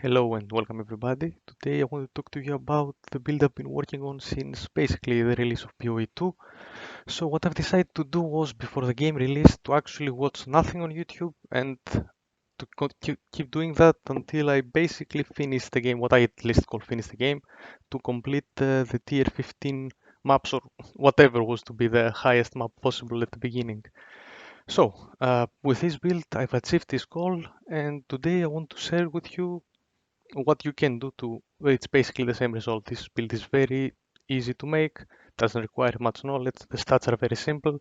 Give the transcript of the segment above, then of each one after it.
Hello and welcome everybody. Today I want to talk to you about the build I've been working on since basically the release of PoE 2. So what I've decided to do was before the game release to actually watch nothing on YouTube and to keep doing that until I basically finish the game, what I at least call finish the game, to complete the tier 15 maps or whatever was to be the highest map possible at the beginning. So with this build I've achieved this goal and today I want to share with you what you can do to it's basically the same result. This build is very easy to make, doesn't require much knowledge, the stats are very simple.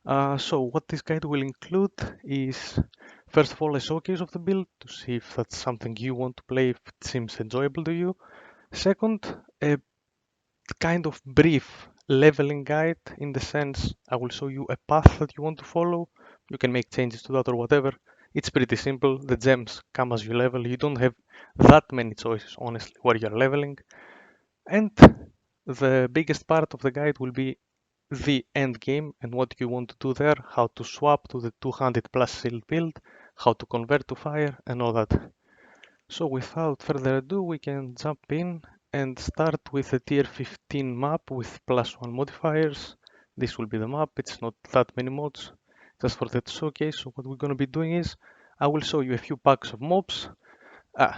So what this guide will include is first of all a showcase of the build to see if that's something you want to play, if it seems enjoyable to you. Second, a kind of brief leveling guide in the sense I will show you a path that you want to follow. You can make changes to that or whatever. It's pretty simple. The gems come as you level. You don't have that many choices, honestly, where you're leveling. And the biggest part of the guide will be the end game and what you want to do there, how to swap to the 200 plus shield build, how to convert to fire, and all that. So without further ado, we can jump in and start with a tier 15 map with +1 modifiers. This will be the map, it's not that many mods, just for that showcase. So what we're going to be doing is, I will show you a few packs of mobs,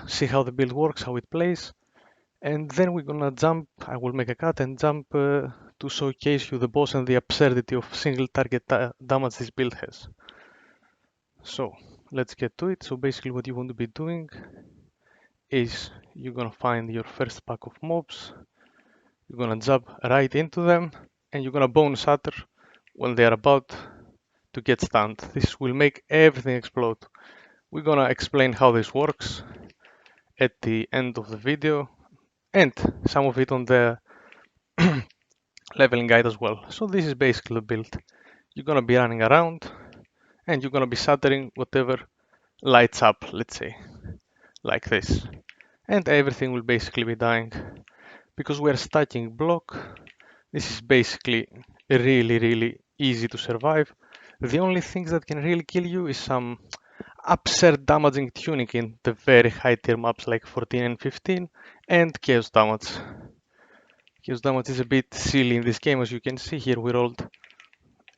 see how the build works, how it plays, and then we're going to jump, I will make a cut and jump to showcase you the boss and the absurdity of single target damage this build has. So let's get to it. So basically what you want to be doing is you're gonna find your first pack of mobs, you're gonna jump right into them, and you're gonna bone shatter when they're about to get stunned. This will make everything explode. We're gonna explain how this works at the end of the video and some of it on the leveling guide as well. So this is basically the build. You're gonna be running around and you're gonna be shattering whatever lights up, let's say, like this. And everything will basically be dying. Because we're stacking block, this is basically really easy to survive. The only things that can really kill you is some absurd damaging tuning in the very high tier maps like 14 and 15 and chaos damage. Chaos damage is a bit silly in this game, as you can see here we rolled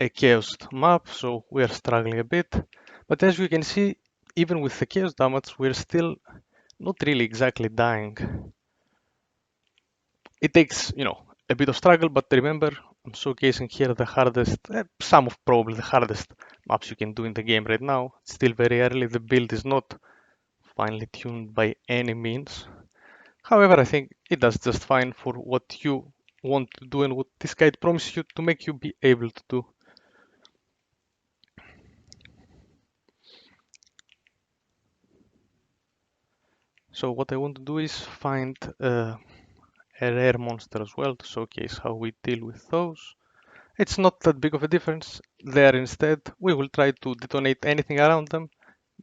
a chaos map, so we are struggling a bit. But as you can see, even with the chaos damage, we're still not really exactly dying. It takes, a bit of struggle, but remember, I'm showcasing here the hardest, some of probably the hardest maps you can do in the game right now. It's still very early, the build is not finely tuned by any means. However, I think it does just fine for what you want to do and what this guide promises you to make you be able to do. So what I want to do is find a rare monster as well to showcase how we deal with those. It's not that big of a difference. There instead, we will try to detonate anything around them,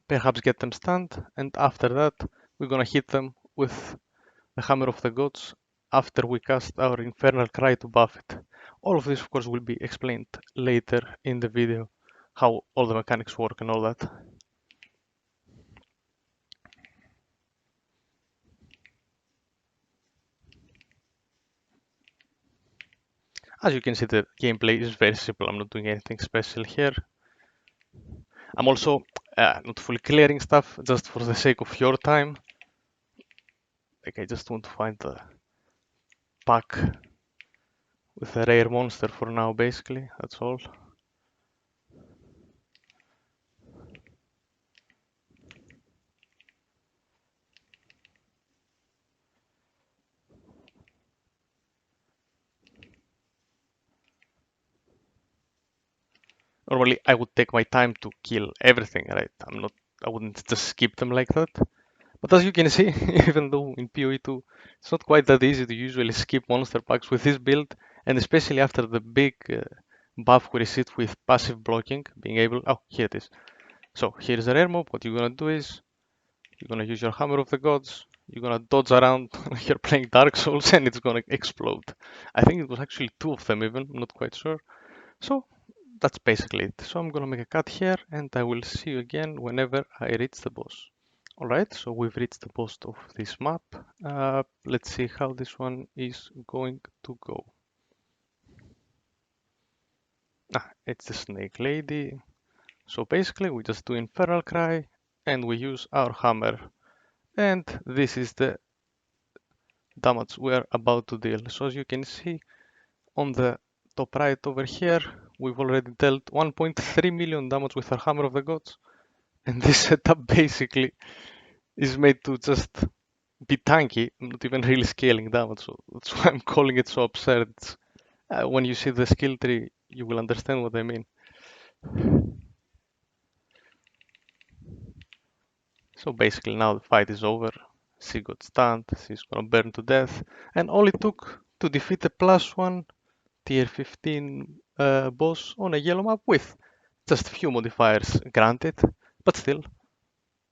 perhaps get them stunned, and after that, we're gonna hit them with the Hammer of the Gods after we cast our Infernal Cry to buff it. All of this, of course, will be explained later in the video, how all the mechanics work and all that. As you can see, the gameplay is very simple. I'm not doing anything special here. I'm also not fully clearing stuff just for the sake of your time. Like I just want to find the pack with a rare monster for now, basically. That's all. Normally, I would take my time to kill everything, right? I wouldn't just skip them like that. But as you can see, even though in PoE 2, it's not quite that easy to usually skip monster packs with this build, and especially after the big buff we received with passive blocking, being able, oh, here it is. So here's a rare mob. What you're gonna do is, you're gonna use your Hammer of the Gods, you're gonna dodge around like you're playing Dark Souls, and it's gonna explode. I think it was actually two of them even, I'm not quite sure. So that's basically it. So I'm gonna make a cut here and I will see you again whenever I reach the boss. Alright, so we've reached the boss of this map. Let's see how this one is going to go. It's the snake lady. So basically we just do Infernal Cry and we use our hammer. And this is the damage we're about to deal. So as you can see on the top right over here, we've already dealt 1.3 million damage with our Hammer of the Gods. And this setup basically is made to just be tanky, not even really scaling damage. So that's why I'm calling it so absurd. When you see the skill tree, you will understand what I mean. So basically now the fight is over. She got stunned, she's gonna burn to death. And all it took to defeat a +1 tier 15 boss on a yellow map with just few modifiers granted, but still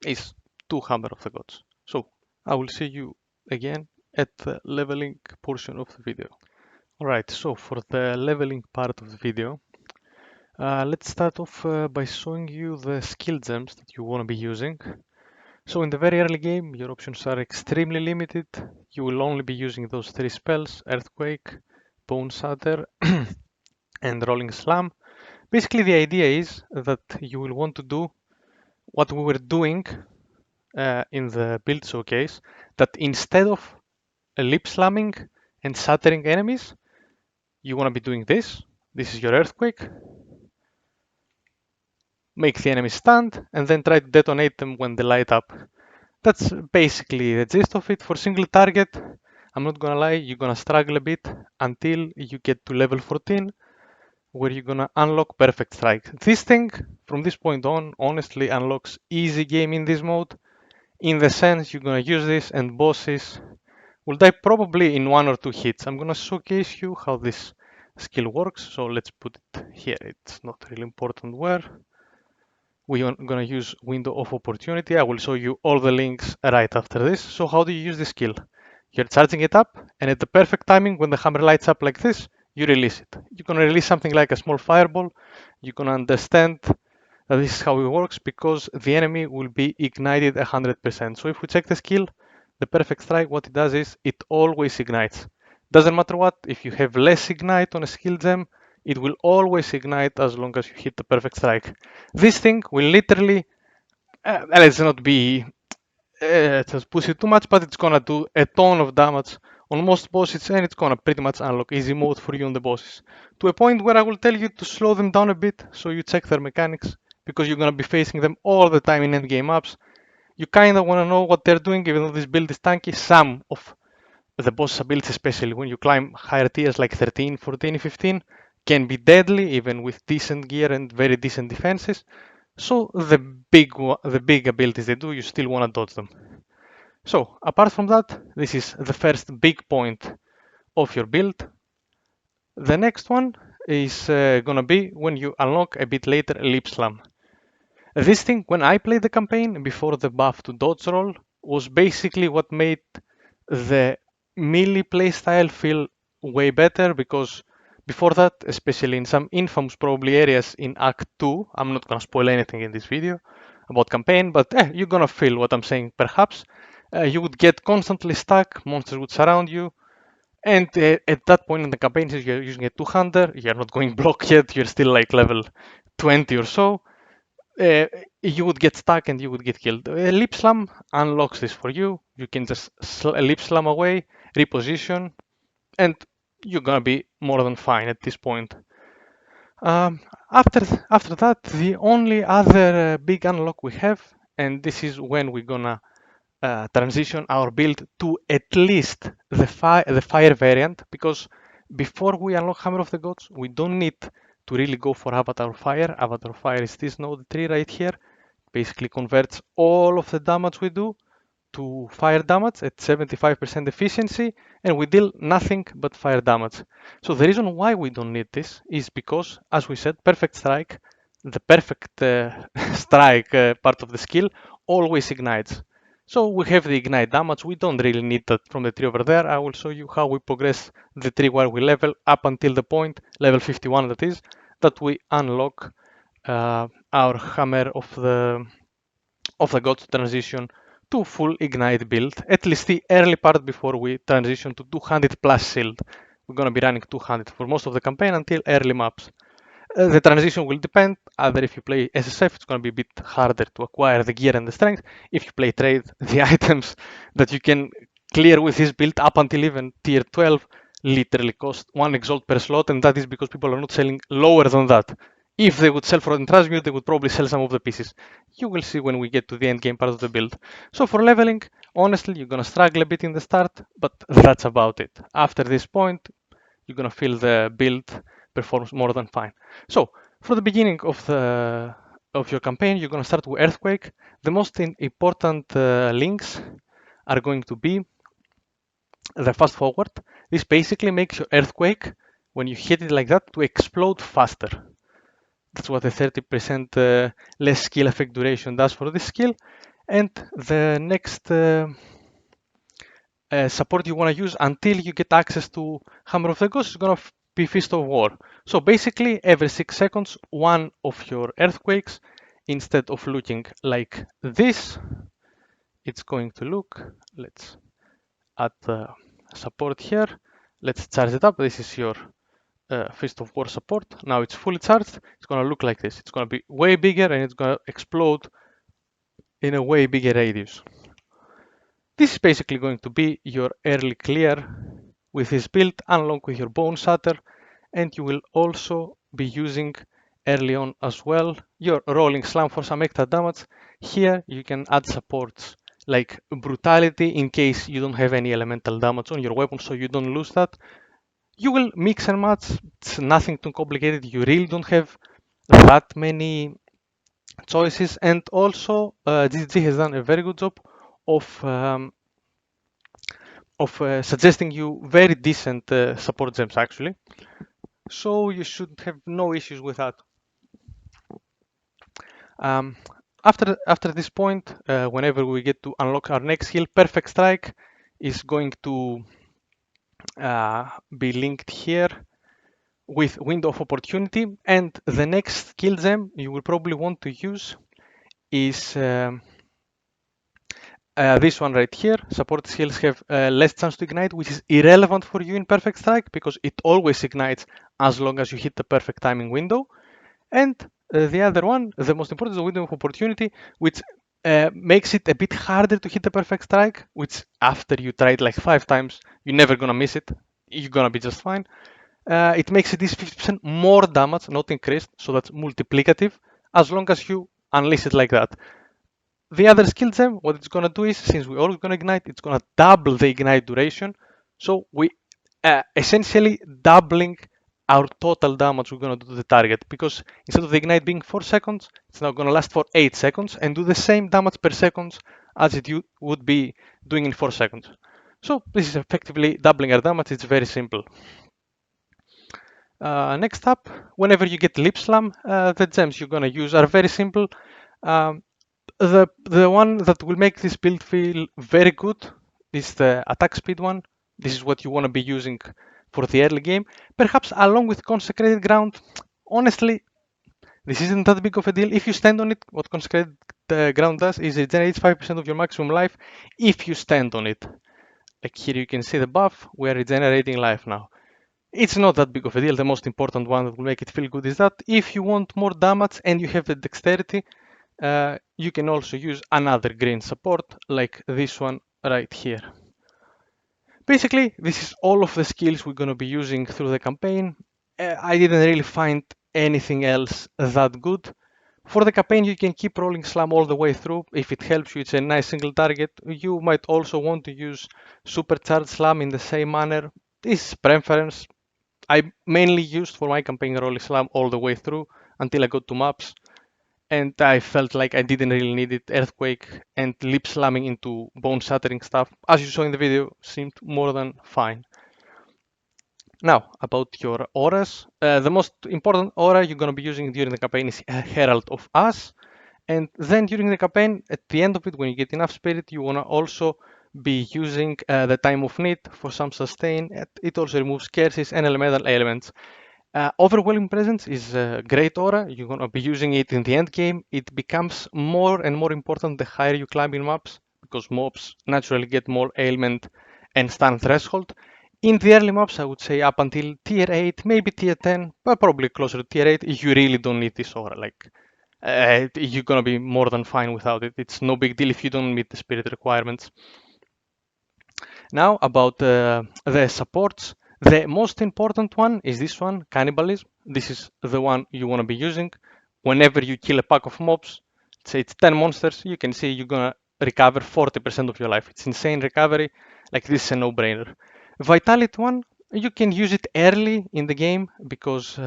is 2 Hammer of the Gods. So I will see you again at the leveling portion of the video. Alright, so for the leveling part of the video, let's start off by showing you the skill gems that you want to be using. So in the very early game, your options are extremely limited. You will only be using those 3 spells, Earthquake, Bone Shatter, and Rolling Slam. Basically, the idea is that you will want to do what we were doing in the build showcase, that instead of lip slamming and shattering enemies, you want to be doing this. This is your Earthquake. Make the enemy stand, and then try to detonate them when they light up. That's basically the gist of it. For single target, I'm not gonna lie, you're gonna struggle a bit until you get to level 14, where you're gonna unlock Perfect Strike. This thing, from this point on, honestly unlocks easy game in this mode, in the sense you're gonna use this and bosses will die probably in 1 or 2 hits. I'm gonna showcase you how this skill works, so let's put it here. It's not really important where. We are gonna use window of opportunity. I will show you all the links right after this. So how do you use the skill? You're charging it up, and at the perfect timing, when the hammer lights up like this, you release it. You're gonna release something like a small fireball. You're gonna understand that this is how it works because the enemy will be ignited 100%. So if we check the skill, the perfect strike, what it does is it always ignites. Doesn't matter what, if you have less ignite on a skill gem, it will always ignite as long as you hit the perfect strike. This thing will literally, let's not be just push it too much, but it's gonna do a ton of damage on most bosses and it's gonna pretty much unlock easy mode for you on the bosses. To a point where I will tell you to slow them down a bit so you check their mechanics because you're gonna be facing them all the time in endgame maps. You kinda wanna know what they're doing even though this build is tanky. Some of the boss abilities, especially when you climb higher tiers like 13, 14, 15, can be deadly even with decent gear and very decent defenses. So the big abilities they do, you still want to dodge them. So apart from that, this is the first big point of your build. The next one is gonna be when you unlock a bit later Lip Slam. This thing, when I played the campaign before the buff to dodge roll, was basically what made the melee playstyle feel way better because before that, especially in some infamous probably areas in Act 2, I'm not gonna spoil anything in this video about campaign, but you're gonna feel what I'm saying perhaps. You would get constantly stuck, monsters would surround you, and at that point in the campaign, since you're using a two-hander, you're not going block yet, you're still like level 20 or so, you would get stuck and you would get killed. Lip Slam unlocks this for you. You can just Lip Slam away, reposition, and you're gonna be more than fine at this point. Um, after that, the only other big unlock we have, and this is when we're gonna transition our build to at least the fire variant, because before we unlock Hammer of the Gods, we don't need to really go for Avatar Fire. Avatar Fire is this node tree right here. Basically converts all of the damage we do to fire damage at 75% efficiency, and we deal nothing but fire damage. So the reason why we don't need this is because, as we said, perfect strike, the perfect strike part of the skill always ignites. So we have the ignite damage. We don't really need that from the tree over there. I will show you how we progress the tree while we level up until the point, level 51 that is, that we unlock our hammer of the gods transition to full ignite build, at least the early part before we transition to 200 plus shield. We're going to be running 200 for most of the campaign until early maps. The transition will depend. Either if you play SSF, it's going to be a bit harder to acquire the gear and the strength. If you play trade, the items that you can clear with this build up until even tier 12 literally cost 1 exalt per slot, and that is because people are not selling lower than that. If they would sell for the transmute, they would probably sell some of the pieces. You will see when we get to the end game part of the build. So for leveling, honestly, you're gonna struggle a bit in the start, but that's about it. After this point, you're gonna feel the build performs more than fine. So for the beginning of your campaign, you're gonna start with Earthquake. The most important links are going to be the fast forward. This basically makes your Earthquake, when you hit it like that, to explode faster. That's what the 30% less skill effect duration does for this skill. And the next support you want to use until you get access to Hammer of the Ghost is going to be Fist of War. So basically, every 6 seconds, one of your Earthquakes, instead of looking like this, it's going to look, let's add the support here. Let's charge it up. This is your Fist of War support. Now it's fully charged. It's going to look like this. It's going to be way bigger and it's going to explode in a way bigger radius. This is basically going to be your early clear with this build along with your Bone Shatter, and you will also be using early on as well your Rolling Slam for some extra damage. Here you can add supports like Brutality in case you don't have any elemental damage on your weapon, so you don't lose that. You will mix and match. It's nothing too complicated. You really don't have that many choices, and also GG has done a very good job of suggesting you very decent support gems actually. So you should have no issues with that. Um, after this point, whenever we get to unlock our next skill, Perfect Strike is going to be linked here with Window of Opportunity, and the next skill gem you will probably want to use is this one right here. Support skills have less chance to ignite, which is irrelevant for you in Perfect Strike because it always ignites as long as you hit the perfect timing window. And the other one, the most important, is the Window of Opportunity, which makes it a bit harder to hit the Perfect Strike, which after you try it like 5 times, you're never gonna miss it. You're gonna be just fine. It makes it this 50% more damage, not increased, so that's multiplicative, as long as you unleash it like that. The other skill gem, what it's gonna do is, since we're always gonna ignite, it's gonna double the ignite duration. So we essentially doubling our total damage we're gonna do to the target, because instead of the ignite being 4 seconds, it's now gonna last for 8 seconds and do the same damage per second as it would be doing in 4 seconds. So this is effectively doubling our damage. It's very simple. Next up, whenever you get Lip Slam, the gems you're gonna use are very simple. Um, the one that will make this build feel very good is the attack speed one. This is what you want to be using for the early game. Perhaps along with Consecrated Ground. Honestly, this isn't that big of a deal. If you stand on it, what Consecrated Ground does is it generates 5% of your maximum life if you stand on it. Like here you can see the buff, we are regenerating life now. It's not that big of a deal. The most important one that will make it feel good is that if you want more damage and you have the dexterity, you can also use another green support like this one right here. Basically, this is all of the skills we're going to be using through the campaign. I didn't really find anything else that good. For the campaign, you can keep rolling slam all the way through. If it helps you, it's a nice single target. You might also want to use supercharged slam in the same manner. This is preference. I mainly used for my campaign rolling slam all the way through until I got to maps, and I felt like I didn't really need it. Earthquake and lip slamming into bone shattering stuff, as you saw in the video, seemed more than fine. Now, about your auras. The most important aura you're going to be using during the campaign is Herald of Us. And then during the campaign, at the end of it, when you get enough spirit, you want to also be using the Time of Need for some sustain. It also removes curses and elemental elements. Overwhelming Presence is a great aura. You're going to be using it in the end game. It becomes more and more important the higher you climb in maps, because mobs naturally get more ailment and stun threshold. In the early mobs, I would say up until tier 8, maybe tier 10, but probably closer to tier 8, you really don't need this aura. Like, you're gonna be more than fine without it. It's no big deal if you don't meet the spirit requirements. Now about the supports. The most important one is this one, cannibalism. This is the one you want to be using. Whenever you kill a pack of mobs, say it's 10 monsters, you can see you're gonna recover 40% of your life. It's insane recovery. Like this is a no-brainer. Vitality one, you can use it early in the game because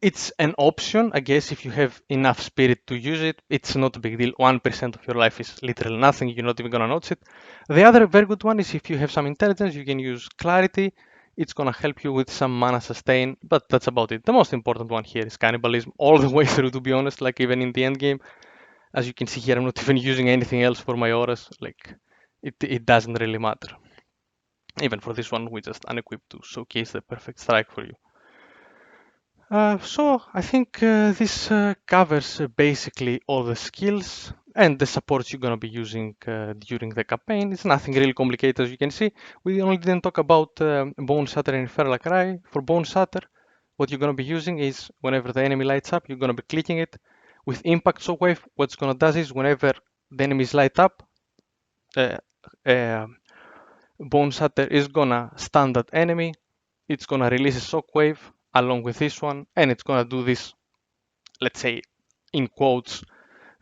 it's an option, I guess, if you have enough spirit to use it. It's not a big deal. 1% of your life is literally nothing. You're not even gonna notice it. The other very good one is if you have some intelligence, you can use clarity. It's gonna help you with some mana sustain, but that's about it. The most important one here is cannibalism all the way through, to be honest. Like even in the end game, as you can see here, I'm not even using anything else for my auras. Like it doesn't really matter. Even for this one, we just unequip to showcase the perfect strike for you. So I think this covers basically all the skills and the supports you're going to be using during the campaign. It's nothing really complicated, as you can see. We only didn't talk about Bone Shatter and Infernal Cry. For Bone Shatter, what you're going to be using is whenever the enemy lights up, you're going to be clicking it. With Impact Shockwave, what's going to do is whenever the enemies light up, uh, uh, Bone Shatter is going to stun that enemy. It's going to release a Shockwave along with this one, and it's going to do this, let's say, in quotes,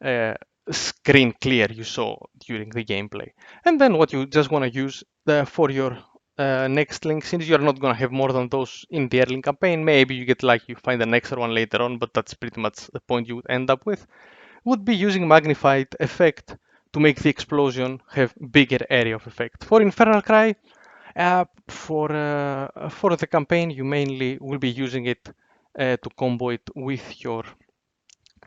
uh, screen clear you saw during the gameplay. And then what you just want to use for your next link, since you're not going to have more than those in the early campaign, maybe you get lucky, you find an extra one later on, but that's pretty much the point you would end up with, would be using magnified effect to make the explosion have bigger area of effect. For Infernal Cry, for the campaign, you mainly will be using it to combo it with your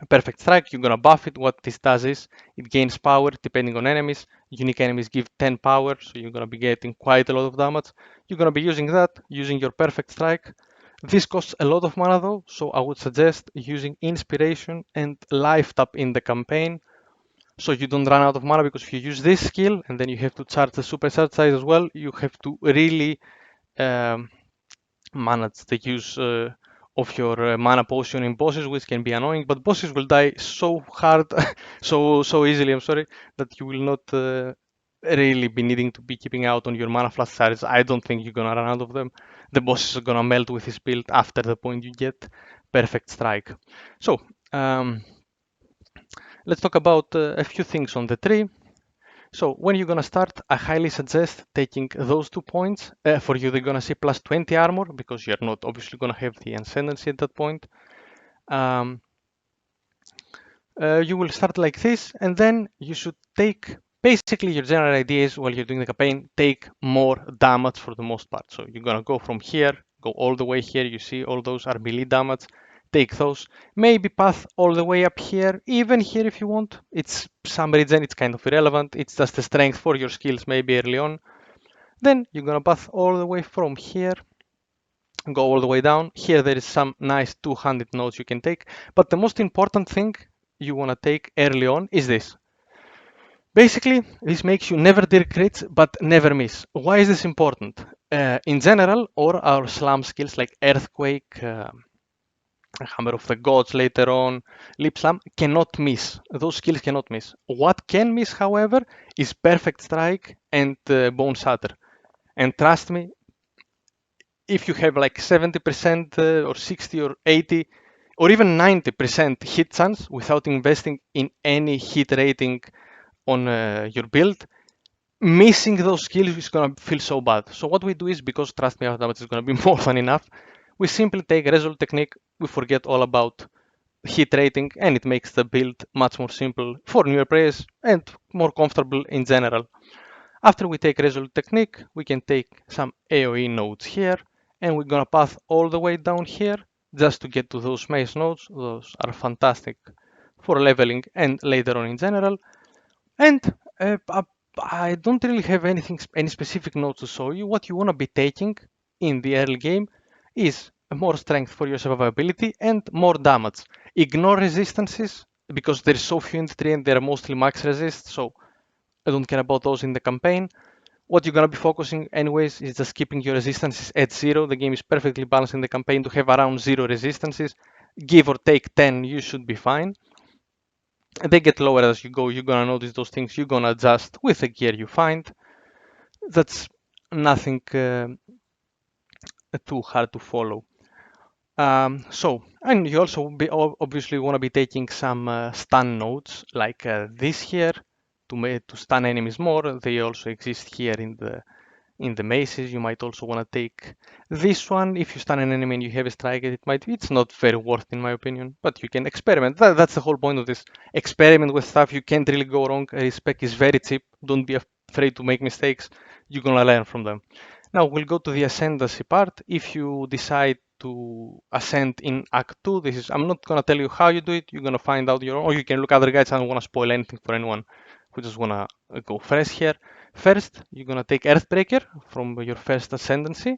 Perfect Strike. You're gonna buff it. What this does is it gains power depending on enemies. Unique enemies give 10 power, so you're gonna be getting quite a lot of damage. You're gonna be using that, using your Perfect Strike. This costs a lot of mana though, so I would suggest using Inspiration and Life Tap in the campaign so you don't run out of mana, because if you use this skill and then you have to charge the supercharge size as well, you have to really um, manage the use of your mana potion in bosses, which can be annoying, but bosses will die so hard, so easily, I'm sorry, that you will not really be needing to be keeping out on your mana flash charges. I don't think you're gonna run out of them. The bosses are gonna melt with this build after the point you get Perfect Strike. So, let's talk about a few things on the tree. So when you're gonna start, I highly suggest taking those 2 points. For you, they're gonna say plus 20 armor because you're not obviously gonna have the ascendancy at that point. Um, you will start like this, and then you should take, basically your general idea is while you're doing the campaign, take more damage for the most part. So you're gonna go from here, go all the way here. You see all those are melee damage. Take those. Maybe path all the way up here, even here if you want. It's some reason it's kind of irrelevant. It's just the strength for your skills maybe early on. Then you're gonna path all the way from here, go all the way down. Here there is some nice 200 nodes you can take, but the most important thing you wanna take early on is this. Basically, this makes you never deal crits, but never miss. Why is this important? In general, all our slam skills like Earthquake, Hammer of the Gods later on, Lip Slam cannot miss. Those skills cannot miss. What can miss, however, is Perfect Strike and Bone Shatter. And trust me, if you have like 70% or 60 or 80 or even 90% hit chance without investing in any hit rating on your build, missing those skills is gonna feel so bad. So what we do is, because trust me, our damage is gonna be more than enough, we simply take Resolve Technique, we forget all about hit rating, and it makes the build much more simple for newer players and more comfortable in general. After we take Resolve Technique, we can take some AoE nodes here, and we're gonna path all the way down here just to get to those maze nodes. Those are fantastic for leveling and later on in general. And I don't really have any specific notes to show you. What you want to be taking in the early game is more strength for your survivability and more damage. Ignore resistances. because there's so few in the tree and they're mostly max resist, so I don't care about those in the campaign. What you're gonna be focusing anyways is just keeping your resistances at 0. The game is perfectly balanced in the campaign to have around 0 resistances. Give or take 10, you should be fine. They get lower as you go. You're gonna notice those things. You're gonna adjust with the gear you find. That's nothing too hard to follow. And you also obviously want to be taking some stun nodes like this here to stun enemies more. They also exist here in the maces. You might also want to take this one. If you stun an enemy and you have a strike, it's not very worth in my opinion, but you can experiment. That's the whole point of this. Experiment with stuff. You can't really go wrong. Respec is very cheap. Don't be afraid to make mistakes. You're gonna learn from them. Now we'll go to the ascendancy part. If you decide to ascend in Act 2, I'm not gonna tell you how you do it. You're gonna find out your own, or you can look at other guides. I don't wanna spoil anything for anyone who just wanna go fresh here. First, you're gonna take Earthbreaker from your first ascendancy.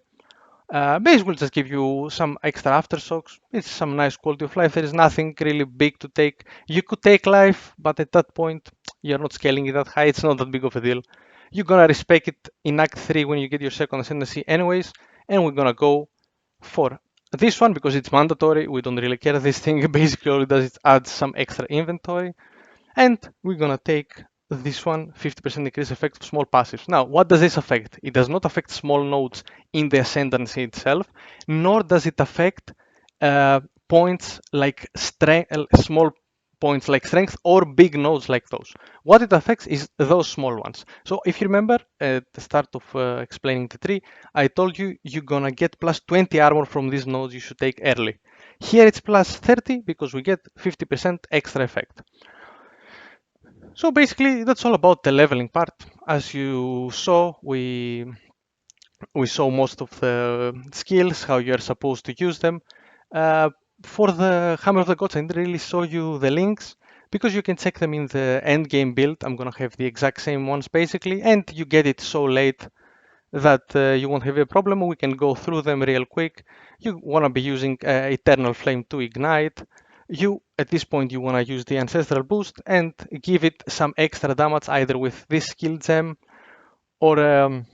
Base will just give you some extra aftershocks. It's some nice quality of life. There is nothing really big to take. You could take life, but at that point, you're not scaling it that high. It's not that big of a deal. You're gonna respec it in Act 3 when you get your second ascendancy anyways, and we're gonna go for this one because it's mandatory. We don't really care. This thing basically all it does is add some extra inventory. And we're gonna take this one, 50% increase effect of small passives. Now, what does this affect? It does not affect small nodes in the ascendancy itself, nor does it affect points like small points like strength or big nodes like those. What it affects is those small ones. So if you remember at the start of explaining the tree, I told you you're gonna get plus 20 armor from these nodes you should take early. Here it's plus 30 because we get 50% extra effect. So basically, that's all about the leveling part. As you saw, we saw most of the skills, how you're supposed to use them. Uh, for the Hammer of the Gods, I didn't really show you the links because you can check them in the endgame build. I'm gonna have the exact same ones basically, and you get it so late that you won't have a problem. We can go through them real quick. You want to be using Eternal Flame to ignite. At this point, you want to use the Ancestral Boost and give it some extra damage either with this skill gem or um,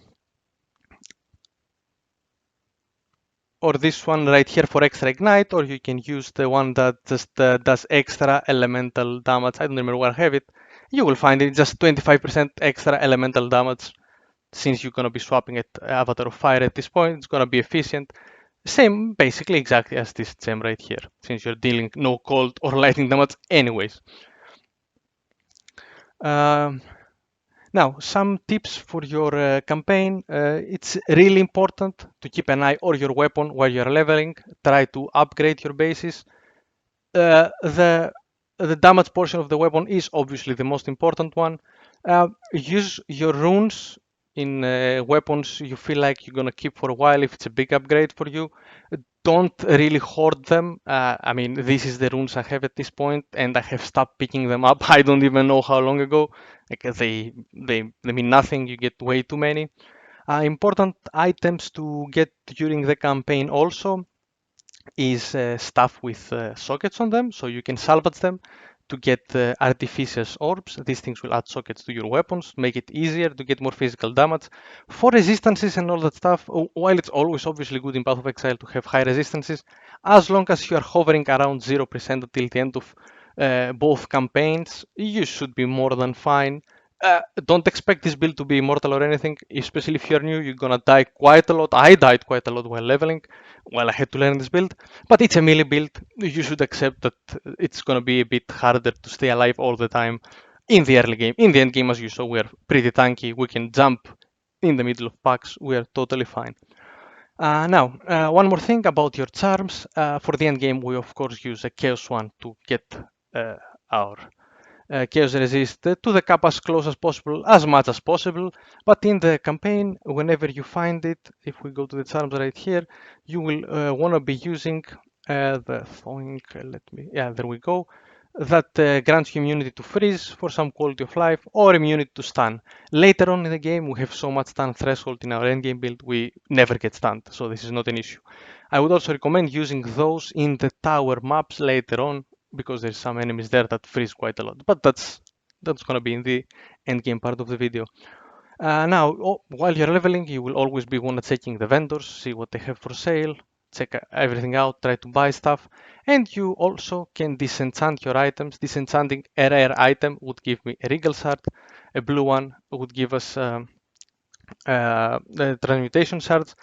or this one right here for extra ignite, or you can use the one that just does extra elemental damage. I don't remember where I have it. You will find it just 25% extra elemental damage. Since you're going to be swapping it Avatar of Fire at this point, it's going to be efficient. Same, basically exactly as this gem right here, since you're dealing no cold or lightning damage anyways. Um, Now, some tips for your campaign. It's really important to keep an eye on your weapon while you're leveling. Try to upgrade your bases. Uh, the the damage portion of the weapon is obviously the most important one. Use your runes in weapons you feel like you're gonna keep for a while if it's a big upgrade for you. Don't really hoard them. I mean, this is the runes I have at this point, and I have stopped picking them up. I don't even know how long ago. Like they mean nothing. You get way too many. Important items to get during the campaign also is stuff with sockets on them, so you can salvage them to get artificial orbs. These things will add sockets to your weapons, make it easier to get more physical damage. For resistances and all that stuff, while it's always obviously good in Path of Exile to have high resistances, as long as you are hovering around 0% until the end of both campaigns, you should be more than fine. Don't expect this build to be immortal or anything, especially if you're new. You're gonna die quite a lot. I died quite a lot while leveling, while I had to learn this build. But it's a melee build. You should accept that it's gonna be a bit harder to stay alive all the time in the early game. In the end game, as you saw, we're pretty tanky. We can jump in the middle of packs. We're totally fine. Now, one more thing about your charms. For the end game, we of course use a Chaos one to get our chaos resist to the cap as close as possible, as much as possible. But in the campaign, whenever you find it, if we go to the charms right here, you will want to be using the thing. Yeah, there we go. That grants you immunity to freeze for some quality of life or immunity to stun. Later on in the game, we have so much stun threshold in our endgame build, we never get stunned, so this is not an issue. I would also recommend using those in the tower maps later on because there's some enemies there that freeze quite a lot. But that's gonna be in the end game part of the video. Now, while you're leveling, you will always be wanna checking the vendors, see what they have for sale, check everything out, try to buy stuff, and you also can disenchant your items. Disenchanting a rare item would give me a regal shard, a blue one would give us the transmutation shards.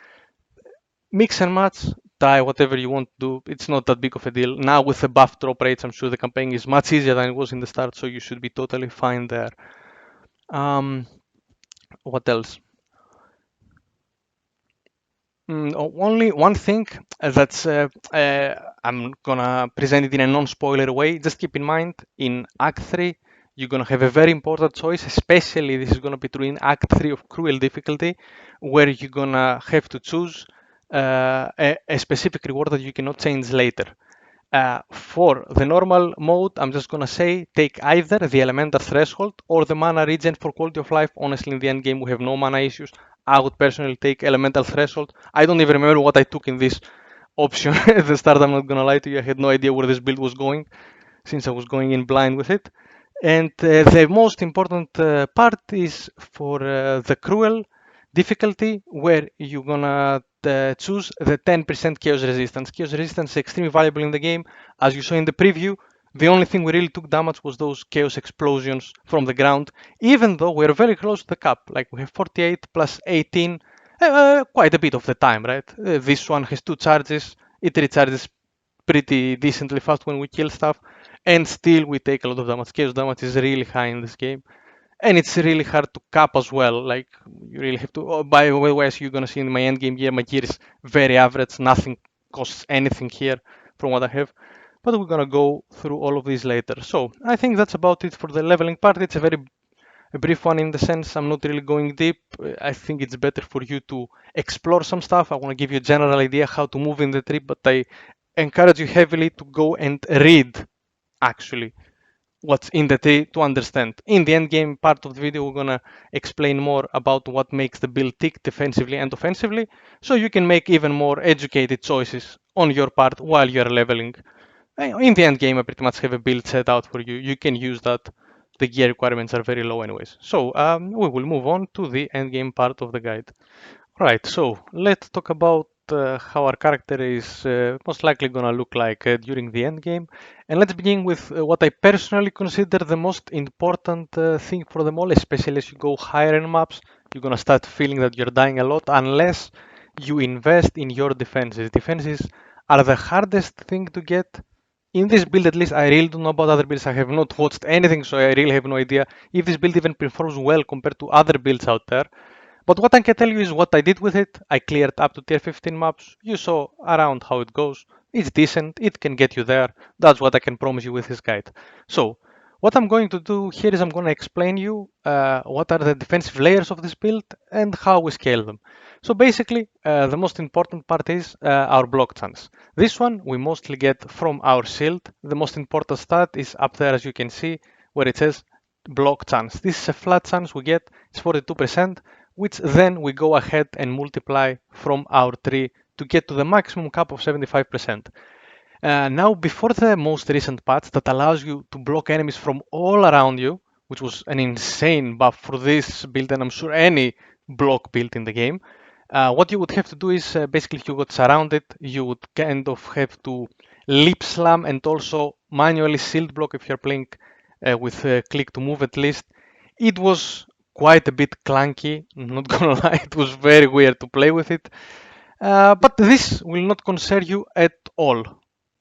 Mix and match, try whatever you want to do. It's not that big of a deal. Now with the buff drop rates, I'm sure the campaign is much easier than it was in the start, so you should be totally fine there. Um, what else? Only one thing that's I'm gonna present it in a non-spoiler way. Just keep in mind, in Act 3, you're gonna have a very important choice, especially this is gonna be true in Act 3 of Cruel Difficulty, where you're gonna have to choose a specific reward that you cannot change later. For the normal mode, I'm just gonna say take either the elemental threshold or the mana regen for quality of life. Honestly, in the end game, we have no mana issues. I would personally take elemental threshold. I don't even remember what I took in this option at the start. I'm not gonna lie to you. I had no idea where this build was going since I was going in blind with it. And the most important part is for the cruel difficulty, where you're gonna choose the 10% chaos resistance. Chaos resistance is extremely valuable in the game. As you saw in the preview, the only thing we really took damage was those chaos explosions from the ground, even though we're very close to the cap. Like we have 48 plus 18, quite a bit of the time, right? This one has two charges. It recharges pretty decently fast when we kill stuff, and still we take a lot of damage. Chaos damage is really high in this game, and it's really hard to cap as well. Like you really have to. Oh, by the way, as you're gonna see in my end game gear, my gear is very average. Nothing costs anything here from what I have. But we're gonna go through all of these later. So I think that's about it for the leveling part. It's a very a brief one in the sense I'm not really going deep. I think it's better for you to explore some stuff. I want to give you a general idea how to move in the trip, but I encourage you heavily to go and read actually what's in the tree to understand. In the end game part of the video, we're gonna explain more about what makes the build tick defensively and offensively, so you can make even more educated choices on your part while you're leveling. In the end game, I pretty much have a build set out for you. You can use that. The gear requirements are very low anyways. So we will move on to the end game part of the guide. Right, so let's talk about how our character is most likely gonna look like during the end game. And let's begin with what I personally consider the most important thing for them all, especially as you go higher in maps. You're gonna start feeling that you're dying a lot unless you invest in your defenses. Defenses are the hardest thing to get. In this build, at least, I really don't know about other builds. I have not watched anything, so I really have no idea if this build even performs well compared to other builds out there. But what I can tell you is what I did with it. I cleared up to tier 15 maps. You saw around how it goes. It's decent. It can get you there. That's what I can promise you with this guide. So what I'm going to do here is I'm going to explain you what are the defensive layers of this build and how we scale them. So basically, the most important part is our block chance. This one we mostly get from our shield. The most important stat is up there, as you can see, where it says block chance. This is a flat chance we get. It's 42%, which then we go ahead and multiply from our tree to get to the maximum cap of 75%. Now, before the most recent patch that allows you to block enemies from all around you, which was an insane buff for this build, and I'm sure any block build in the game, what you would have to do is basically if you got surrounded, you would kind of have to lip slam and also manually shield block if you're playing with click to move at least. It was quite a bit clunky, I'm not gonna lie, it was very weird to play with it. But this will not concern you at all.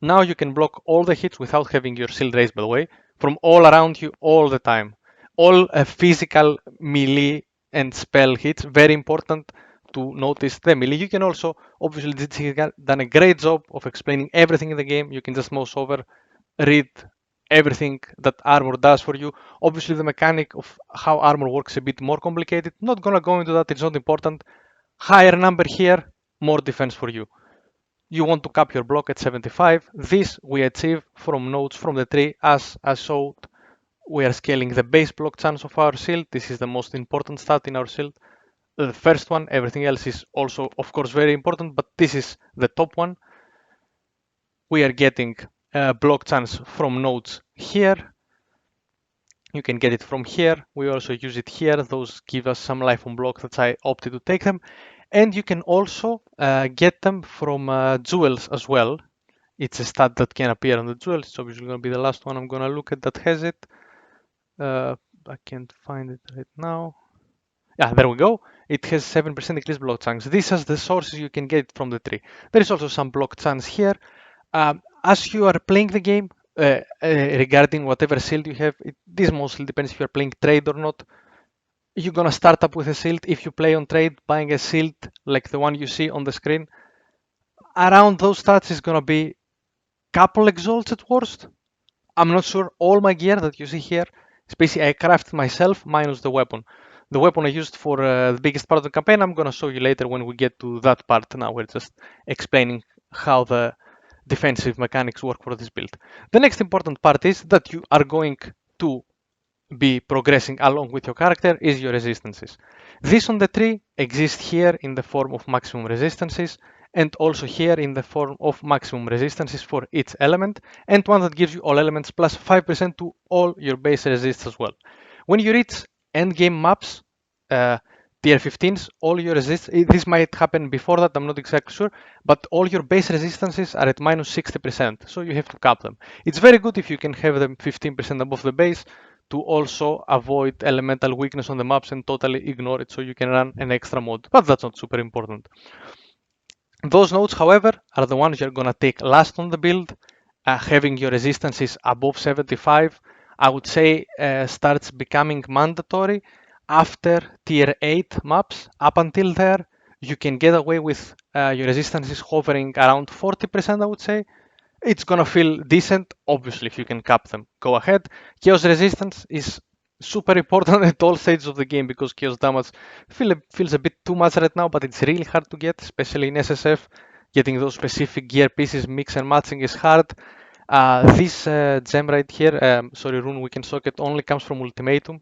Now you can block all the hits without having your shield raised, by the way, from all around you all the time. All physical melee and spell hits. Very important to notice the melee. You can also, obviously, this has done a great job of explaining everything in the game. You can just mouse over, read everything that armor does for you. Obviously, the mechanic of how armor works is a bit more complicated. Not gonna go into that, it's not important. Higher number here, more defense for you. You want to cap your block at 75. This we achieve from nodes from the tree as I showed. We are scaling the base block chance of our shield. This is the most important stat in our shield. The first one, everything else is also of course very important, but this is the top one. We are getting block chance from nodes here. You can get it from here. We also use it here. Those give us some life on block. That's why I opted to take them. And you can also get them from jewels as well. It's a stat that can appear on the jewels. It's obviously going to be the last one I'm going to look at that has it. I can't find it right now. Yeah, there we go. It has 7% increased block chance. These are the sources you can get from the tree. There is also some block chance here. As you are playing the game, regarding whatever shield you have, this mostly depends if you're playing trade or not. You're gonna start up with a shield. If you play on trade, buying a shield like the one you see on the screen, around those stats is gonna be couple exalts at worst. I'm not sure. All my gear that you see here is basically I crafted myself minus the weapon. The weapon I used for the biggest part of the campaign, I'm gonna show you later when we get to that part. Now we're just explaining how the defensive mechanics work for this build. The next important part is that you are going to be progressing along with your character is your resistances. This on the tree exists here in the form of maximum resistances and also here in the form of maximum resistances for each element and one that gives you all elements plus 5% to all your base resists as well. When you reach endgame maps, uh, tier 15s, all your resists, this might happen before that, I'm not exactly sure, but all your base resistances are at minus 60%, so you have to cap them. It's very good if you can have them 15% above the base to also avoid elemental weakness on the maps and totally ignore it so you can run an extra mode, but that's not super important. Those nodes, however, are the ones you're gonna take last on the build. Having your resistances above 75, I would say starts becoming mandatory after tier 8 maps. Up until there, you can get away with your resistances hovering around 40%, I would say. It's gonna feel decent, obviously, if you can cap them. Go ahead. Chaos resistance is super important at all stages of the game because chaos damage feels a bit too much right now, but it's really hard to get, especially in SSF. Getting those specific gear pieces mix and matching is hard. This gem right here, sorry, rune weekend socket only comes from ultimatum,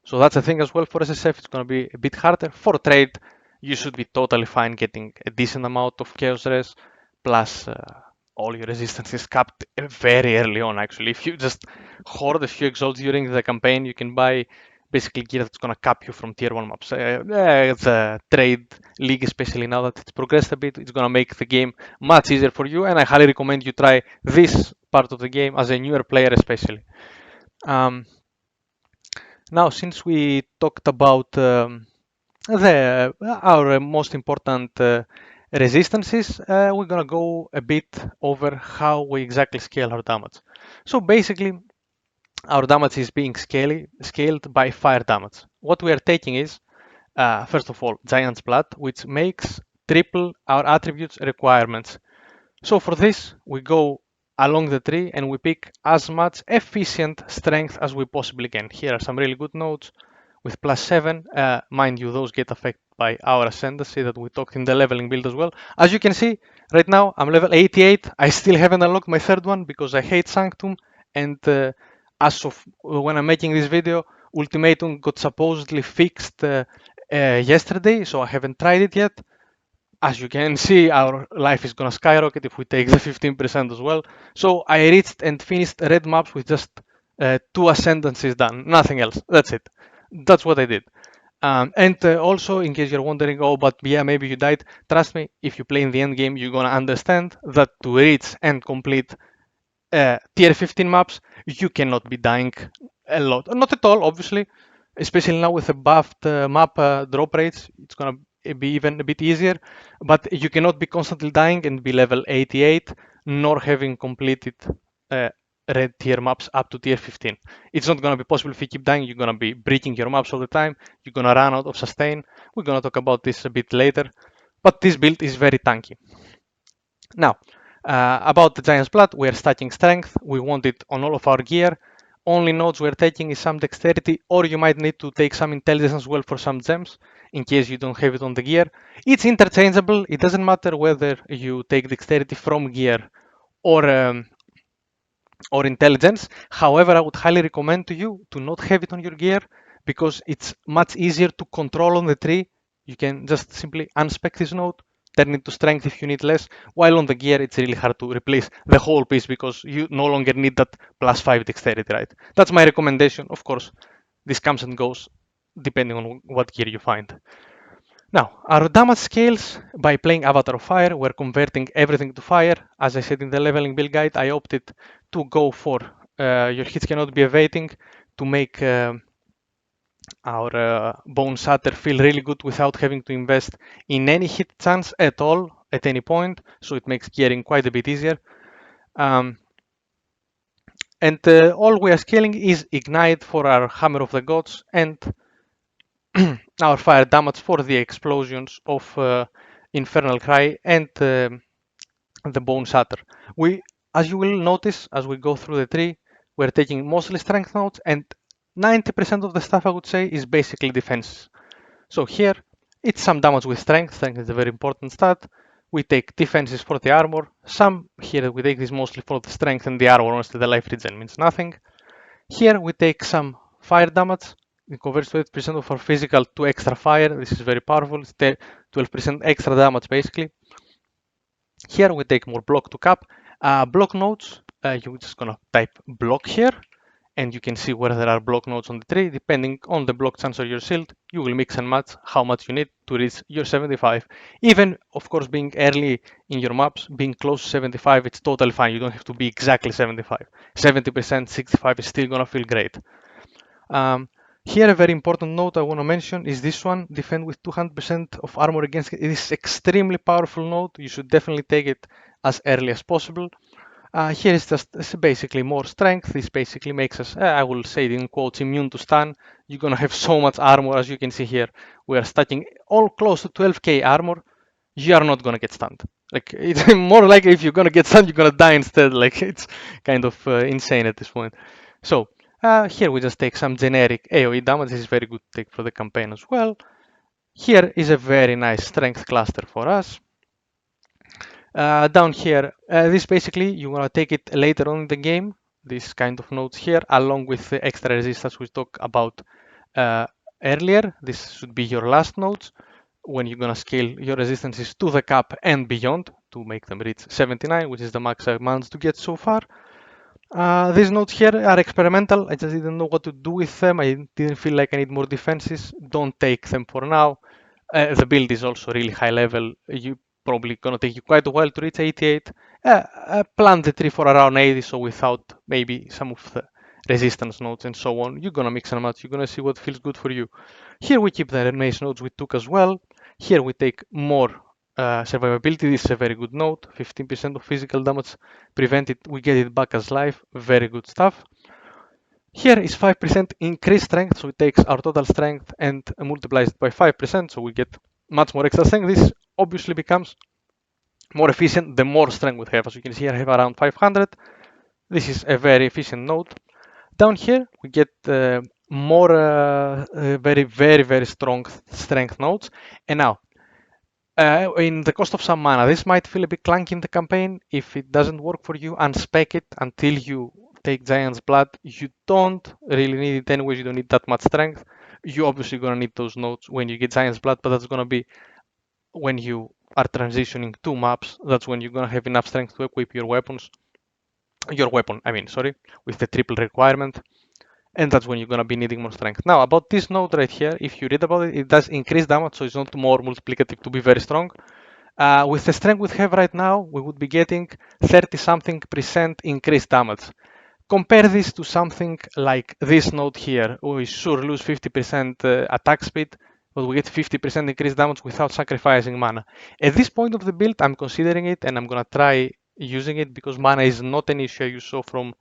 so that's a thing as well for SSF. It's gonna be a bit harder. For trade, you should be totally fine getting a decent amount of chaos res plus all your resistance is capped very early on. Actually, if you just hoard a few exalts during the campaign, you can buy basically gear that's gonna cap you from tier 1 maps. It's a trade league, especially now that it's progressed a bit. It's gonna make the game much easier for you, and I highly recommend you try this part of the game as a newer player, especially. Um, Now, since we talked about our most important resistances, we're gonna go a bit over how we exactly scale our damage. So basically, our damage is being scaled by fire damage. What we are taking is, first of all, Giant's Blood, which makes triple our attributes requirements. So for this, we go along the tree and we pick as much efficient strength as we possibly can. Here are some really good nodes with +7. Mind you, those get affected by our ascendancy that we talked in the leveling build as well. As you can see, right now I'm level 88. I still haven't unlocked my third one because I hate Sanctum. And as of when I'm making this video, Ultimatum got supposedly fixed yesterday, so I haven't tried it yet. As you can see, our life is gonna skyrocket if we take the 15% as well. So I reached and finished red maps with just 2 ascendancies done, nothing else. That's it. That's what I did. And also, in case you're wondering, oh, but yeah, maybe you died. Trust me, if you play in the end game, you're gonna understand that to reach and complete tier 15 maps, you cannot be dying a lot. Not at all, obviously, especially now with the buffed map drop rates, it's gonna be even a bit easier. But you cannot be constantly dying and be level 88, nor having completed uh, red tier maps up to tier 15. It's not gonna be possible if you keep dying. You're gonna be breaking your maps all the time. You're gonna run out of sustain. We're gonna talk about this a bit later. But this build is very tanky. Now, about the Giant's Blood, we are stacking strength. We want it on all of our gear. Only nodes we're taking is some dexterity, or you might need to take some intelligence as well for some gems, in case you don't have it on the gear. It's interchangeable. It doesn't matter whether you take dexterity from gear or or intelligence. However, I would highly recommend to you to not have it on your gear because it's much easier to control on the tree. You can just simply unspec this node, turn it to strength if you need less, while on the gear it's really hard to replace the whole piece because you no longer need that +5 dexterity, right? That's my recommendation. Of course, this comes and goes depending on what gear you find. Now, our damage scales by playing Avatar of Fire. We're converting everything to fire. As I said in the leveling build guide, I opted to go for your hits cannot be evading to make our Bone Shatter feel really good without having to invest in any hit chance at all at any point. So it makes gearing quite a bit easier. Um, and all we are scaling is Ignite for our Hammer of the Gods and our fire damage for the explosions of Infernal Cry and the Bone Shatter. As you will notice, as we go through the tree, we're taking mostly strength nodes, and 90% of the stuff I would say is basically defense. So here, it's some damage with strength. Strength is a very important stat. We take defenses for the armor. Some here we take this mostly for the strength and the armor. Honestly, the life regen means nothing. Here we take some fire damage. It converts to 8% of our physical to extra fire. This is very powerful. It's 12% extra damage basically. Here we take more block to cap. Block nodes, you're just gonna type block here and you can see where there are block nodes on the tree. Depending on the block chance of your shield, you will mix and match how much you need to reach your 75. Even, of course, being early in your maps, being close to 75, it's totally fine. You don't have to be exactly 75. 70%, 65 is still gonna feel great. Here, a very important note I want to mention is this one, defend with 200% of armor against it. It is extremely powerful note. You should definitely take it as early as possible. Here is just basically more strength. This basically makes us, I will say it in quotes, immune to stun. You're going to have so much armor, as you can see here. We are stacking all close to 12k armor. You are not going to get stunned. Like, it's more like if you're going to get stunned, you're going to die instead. Like, it's kind of insane at this point. So, here we just take some generic AoE damage. This is very good to take for the campaign as well. Here is a very nice strength cluster for us. Down here, this basically you want to take it later on in the game. This kind of nodes here, along with the extra resistance we talked about earlier. This should be your last nodes when you're gonna scale your resistances to the cap and beyond to make them reach 79, which is the max I've managed to get so far. These nodes here are experimental. I just didn't know what to do with them. I didn't feel like I need more defenses. Don't take them for now. The build is also really high level. You probably gonna take you quite a while to reach 88. Plant the tree for around 80, so without maybe some of the resistance nodes and so on, you're gonna mix and match. You're gonna see what feels good for you. Here we keep the mace nodes we took as well. Here we take more survivability. This is a very good node. 15% of physical damage prevented. We get it back as life. Very good stuff. Here is 5% increased strength, so it takes our total strength and multiplies it by 5%, so we get much more extra strength. This obviously becomes more efficient the more strength we have. As you can see, I have around 500. This is a very efficient node. Down here, we get more very strong strength nodes. And now, in the cost of some mana, this might feel a bit clunky in the campaign. If it doesn't work for you, unspec it until you take Giant's Blood. You don't really need it anyways. You don't need that much strength. You obviously gonna need those nodes when you get Giant's Blood, but that's gonna be when you are transitioning two maps. That's when you're gonna have enough strength to equip your weapons. Your weapon, I mean, sorry, with the triple requirement. And that's when you're gonna be needing more strength. Now, about this node right here, if you read about it, it does increase damage, so it's not more multiplicative to be very strong. With the strength we have right now, we would be getting 30 something percent increased damage. Compare this to something like this node here. We sure lose 50% attack speed, but we get 50% increased damage without sacrificing mana. At this point of the build, I'm considering it and I'm gonna try using it because mana is not an issue you saw from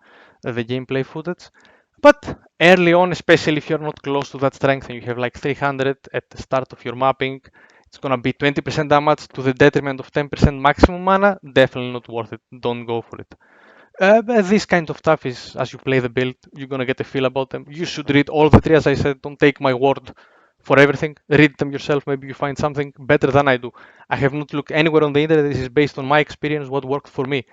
the gameplay footage. But early on, especially if you're not close to that strength and you have like 300 at the start of your mapping, it's gonna be 20% damage to the detriment of 10% maximum mana. Definitely not worth it. Don't go for it. But this kind of stuff is, as you play the build, you're gonna get a feel about them. You should read all the three, as I said. Don't take my word for everything. Read them yourself. Maybe you find something better than I do. I have not looked anywhere on the internet. This is based on my experience, what worked for me.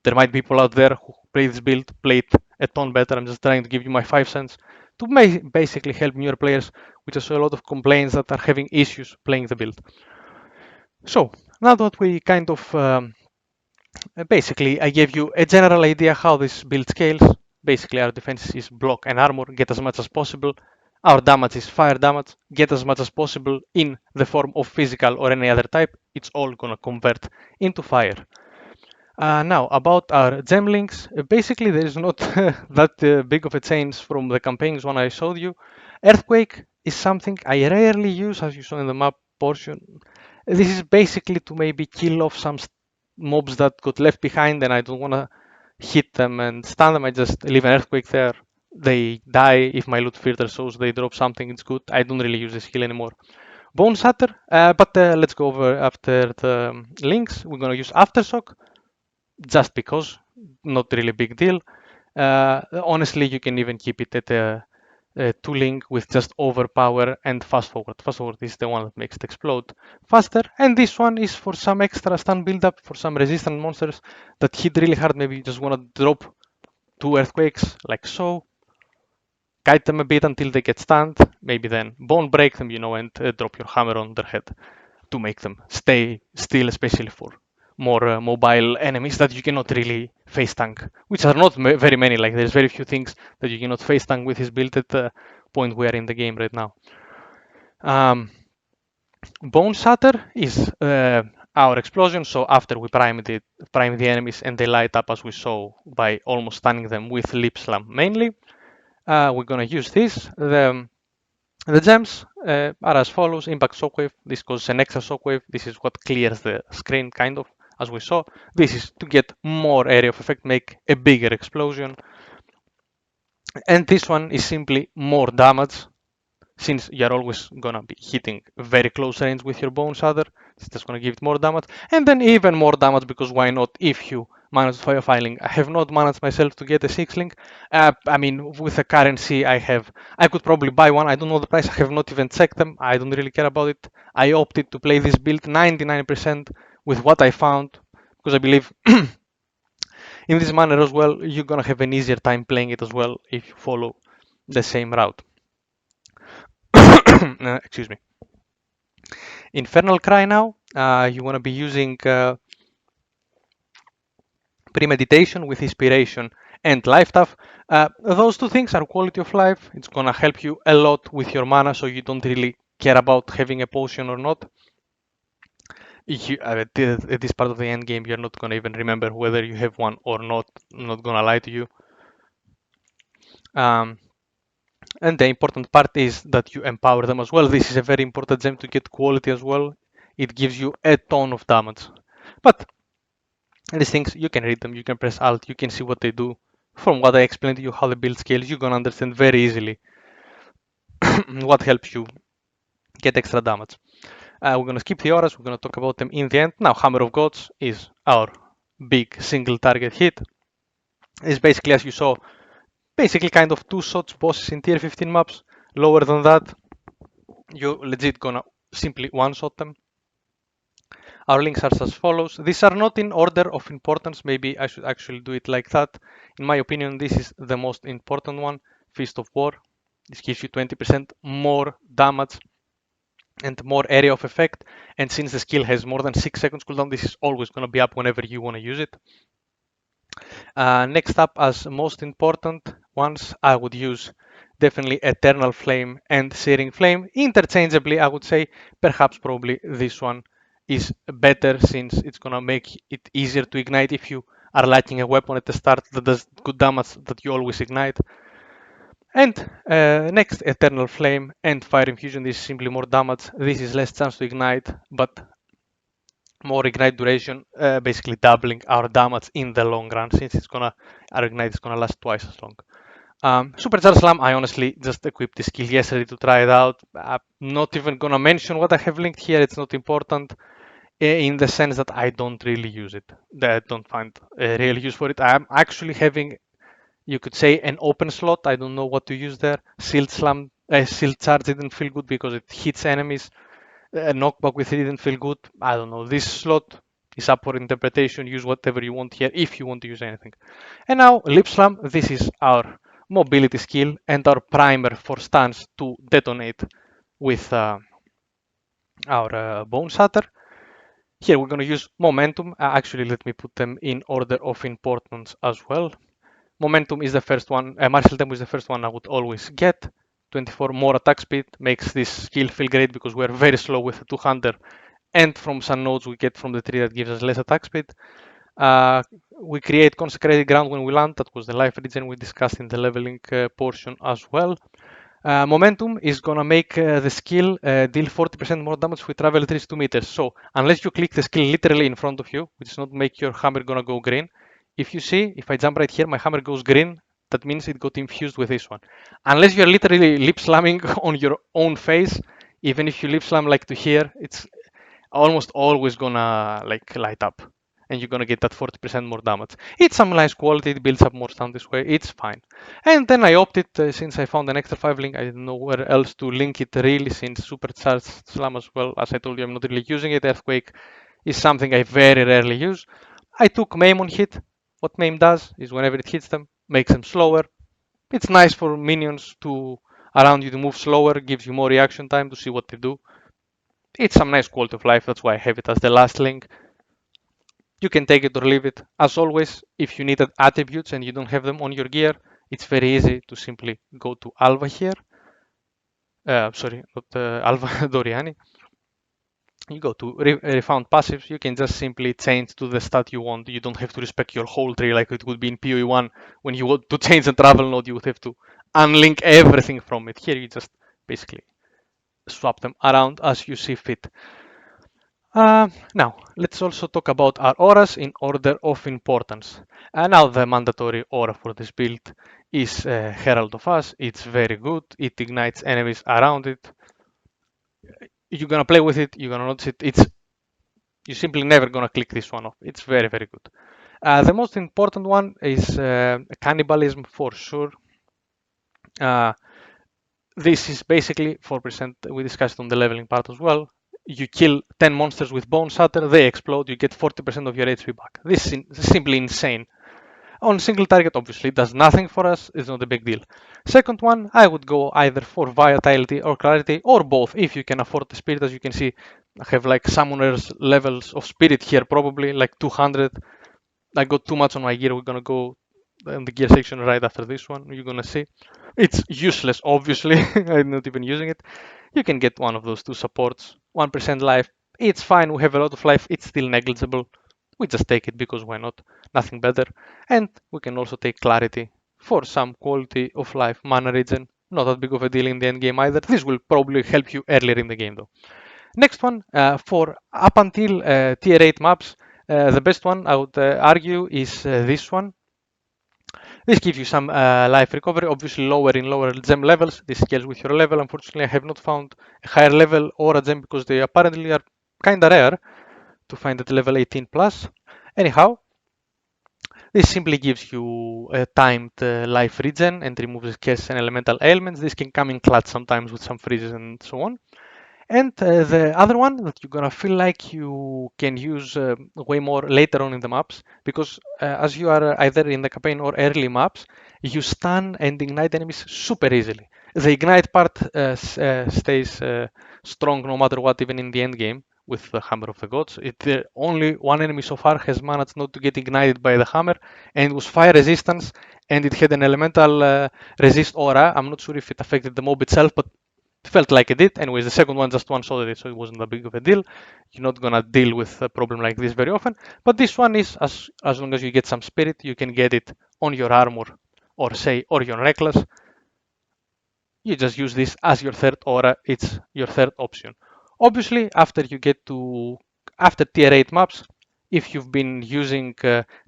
There might be people out there who play this build, play it a ton better. I'm just trying to give you my 5 cents to basically help newer players, which I saw a lot of complaints that are having issues playing the build. So Now that we kind of basically, I gave you a general idea how this build scales. Basically, our defense is block and armor, get as much as possible. Our damage is fire damage, get as much as possible in the form of physical or any other type. It's all gonna convert into fire. Now, about our gem links, basically there is not that big of a change from the campaigns one I showed you. Earthquake is something I rarely use, as you saw in the map portion. This is basically to maybe kill off some mobs that got left behind and I don't want to hit them and stun them. I just leave an Earthquake there. They die. If my loot filter shows they drop something, it's good. I don't really use this skill anymore. Bone Shatter, but let's go over after the links. We're going to use Aftershock just because, not really big deal. Honestly, you can even keep it at a 2 link with just overpower and fast forward. Fast forward is the one that makes it explode faster, and this one is for some extra stun buildup for some resistant monsters that hit really hard. Maybe you just want to drop 2 earthquakes like so, kite them a bit until they get stunned, maybe then bone break them, and drop your hammer on their head to make them stay still, especially for more mobile enemies that you cannot really face tank, which are not very many. Like there's very few things that you cannot face tank with this build at the point we are in the game right now. Bone Shatter is our explosion. So after we prime the enemies and they light up as we saw by almost stunning them with Lip Slam mainly, we're gonna use this. The gems are as follows: Impact Shockwave. This causes an extra shockwave. This is what clears the screen, kind of, as we saw. This is to get more area of effect, make a bigger explosion. And this one is simply more damage, since you're always gonna be hitting very close range with your Bone Shatter. It's just gonna give it more damage. And then even more damage, because why not, if you manage fire filing. I have not managed myself to get a 6 link. I mean, with the currency I could probably buy one. I don't know the price. I have not even checked them. I don't really care about it. I opted to play this build 99% with what I found, because I believe in this manner as well, you're gonna have an easier time playing it as well if you follow the same route. Excuse me. Infernal Cry now, you want to be using Premeditation with Inspiration and Life Tap. Those two things are quality of life. It's going to help you a lot with your mana, so you don't really care about having a potion or not. At this part of the end game, you're not going to even remember whether you have one or not. I'm not going to lie to you. And the important part is that you empower them as well. This is a very important gem to get quality as well. It gives you a ton of damage. But these things, you can read them, you can press Alt, you can see what they do. From what I explained to you, how the build scales, you're gonna understand very easily what helps you get extra damage. We're gonna skip the auras, we're gonna talk about them in the end. Now, Hammer of Gods is our big single target hit. It's basically, as you saw, basically kind of 2 shots bosses in tier 15 maps. Lower than that, you're legit gonna simply one-shot them. Our links are as follows. These are not in order of importance. Maybe I should actually do it like that. In my opinion, this is the most important one. Fist of War. This gives you 20% more damage and more area of effect. And since the skill has more than 6 seconds cooldown, this is always going to be up whenever you want to use it. Next up, as most important ones, I would use definitely Eternal Flame and Searing Flame. Interchangeably, I would say, perhaps probably this one is better, since it's gonna make it easier to ignite if you are lacking a weapon at the start that does good damage that you always ignite. And next, Eternal Flame and Fire Infusion. This is simply more damage. This is less chance to ignite, but more ignite duration, basically doubling our damage in the long run, since our ignite is gonna last twice as long. Supercharge Slam, I honestly just equipped this skill yesterday to try it out. I'm not even gonna mention what I have linked here, it's not important, in the sense that I don't really use it. I don't find a real use for it. I'm actually having, you could say, an open slot. I don't know what to use there. Shield Charge didn't feel good because it hits enemies. Knockback with it didn't feel good. I don't know. This slot is up for interpretation. Use whatever you want here if you want to use anything. And now Lip Slam. This is our mobility skill and our primer for stuns to detonate with our Bone Shatter. Here we're going to use momentum. Actually, let me put them in order of importance as well. Momentum is the first one. Martial tempo is the first one I would always get. 24 more attack speed makes this skill feel great because we're very slow with the two-hander. And from some nodes we get from the tree that gives us less attack speed. Uh, we create consecrated ground when we land. That was the life regen we discussed in the leveling portion as well. Momentum is gonna make the skill deal 40% more damage if we travel at least 2 meters. So unless you click the skill literally in front of you, which does not make your hammer gonna go green. If you see, if I jump right here, my hammer goes green. That means it got infused with this one. Unless you're literally lip slamming on your own face, even if you lip slam like to here, it's almost always gonna like light up and you're gonna get that 40% more damage. It's some nice quality, it builds up more stun this way, it's fine. And then I opted, since I found an extra 5 link, I didn't know where else to link it really, since Supercharged Slam as well, as I told you, I'm not really using it. Earthquake is something I very rarely use. I took Maim on hit. What Maim does is whenever it hits them, makes them slower. It's nice for minions to around you to move slower, gives you more reaction time to see what they do. It's some nice quality of life, that's why I have it as the last link. You can take it or leave it. As always, if you needed attributes and you don't have them on your gear, it's very easy to simply go to Alva here. Sorry, not Alva, Doriani. You go to Refound Passives, you can just simply change to the stat you want. You don't have to respect your whole tree like it would be in PoE 1. When you want to change the travel node, you would have to unlink everything from it. Here you just basically swap them around as you see fit. Now, let's also talk about our auras in order of importance. Now, the mandatory aura for this build is Herald of Us. It's very good. It ignites enemies around it. You're gonna play with it. You're gonna notice it. You're simply never gonna click this one off. It's very, very good. The most important one is cannibalism for sure. This is basically 4%. We discussed on the leveling part as well. You kill 10 monsters with Bone Shatter, they explode, you get 40% of your HP back. This is simply insane. On single target, obviously, it does nothing for us, it's not a big deal. Second one, I would go either for Vitality or Clarity, or both, if you can afford the Spirit. As you can see, I have like Summoner's levels of Spirit here, probably like 200. I got too much on my gear, we're gonna go in the gear section right after this one, you're gonna see. It's useless, obviously, I'm not even using it. You can get one of those two supports, 1% life. It's fine, we have a lot of life, it's still negligible. We just take it because why not? Nothing better. And we can also take Clarity for some quality of life mana regen. Not that big of a deal in the end game either. This will probably help you earlier in the game though. Next one, for up until tier 8 maps, the best one I would argue is this one. This gives you some life recovery, obviously lower in lower gem levels. This scales with your level. Unfortunately, I have not found a higher level or a gem because they apparently are kinda rare to find at level 18 plus. Anyhow, this simply gives you a timed life regen and removes scarce and elemental ailments. This can come in clutch sometimes with some freezes and so on. And the other one that you're gonna feel like you can use way more later on in the maps, because as you are either in the campaign or early maps, you stun and ignite enemies super easily. The ignite part stays strong no matter what, even in the end game with the Hammer of the Gods. Only one enemy so far has managed not to get ignited by the hammer, and it was fire resistance, and it had an elemental resist aura. I'm not sure if it affected the mob itself, but felt like it did. Anyways, the second one just one-shotted it, so it wasn't that big of a deal. You're not gonna deal with a problem like this very often. But this one is, as long as you get some spirit, you can get it on your armor or your necklace. You just use this as your third aura. It's your third option. Obviously, after tier 8 maps, if you've been using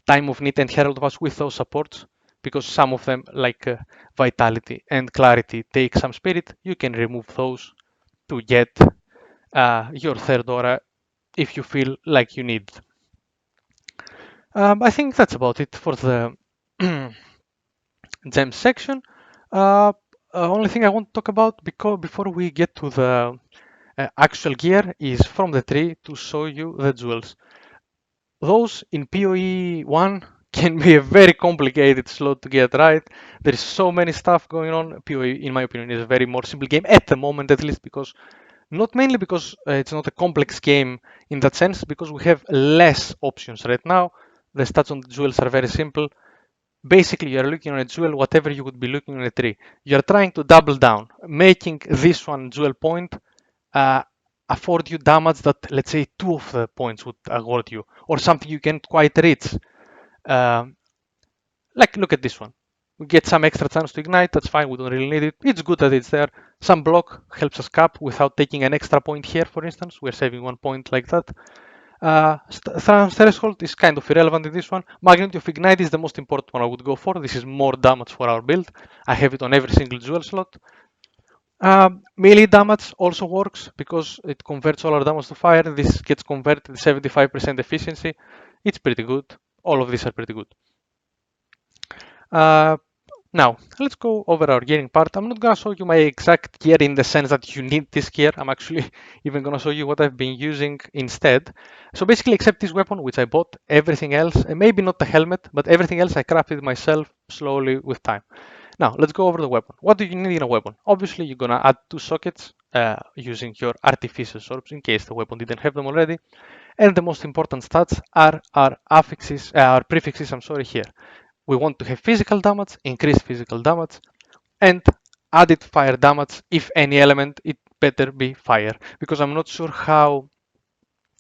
Time of Need and Herald of Us with those supports, because some of them, like Vitality and Clarity, take some spirit, you can remove those to get your third aura if you feel like you need. I think that's about it for the gem section. Only thing I want to talk about before we get to the actual gear is from the tree to show you the jewels. Those in PoE 1 can be a very complicated slot to get right. There is so many stuff going on. PoE, in my opinion, is a very more simple game at the moment, at least, because Not mainly because it's not a complex game in that sense, because we have less options right now. The stats on the jewels are very simple. Basically, you're looking on a jewel, whatever you would be looking on a tree. You're trying to double down, making this one jewel point uh, afford you damage that, let's say, two of the points would award you, or something you can't quite reach. Um, like, look at this one. We get some extra chance to ignite, that's fine, we don't really need it. It's good that it's there. Some block helps us cap without taking an extra point here, for instance. We're saving 1 point like that. Threshold is kind of irrelevant in this one. Magnitude of Ignite is the most important one I would go for. This is more damage for our build. I have it on every single jewel slot. Melee damage also works because it converts all our damage to fire. This gets converted to 75% efficiency. It's pretty good. All of these are pretty good. Uh, Now, let's go over our gearing part. I'm not gonna show you my exact gear in the sense that you need this gear. I'm actually even gonna show you what I've been using instead. So basically, except this weapon, which I bought, everything else, and maybe not the helmet, but everything else I crafted myself slowly with time. Now, let's go over the weapon. What do you need in a weapon? Obviously, you're gonna add 2 sockets using your artificial swords in case the weapon didn't have them already. And the most important stats are our affixes, our prefixes, I'm sorry, here. We want to have physical damage, increased physical damage, and added fire damage. If any element, it better be fire, because I'm not sure how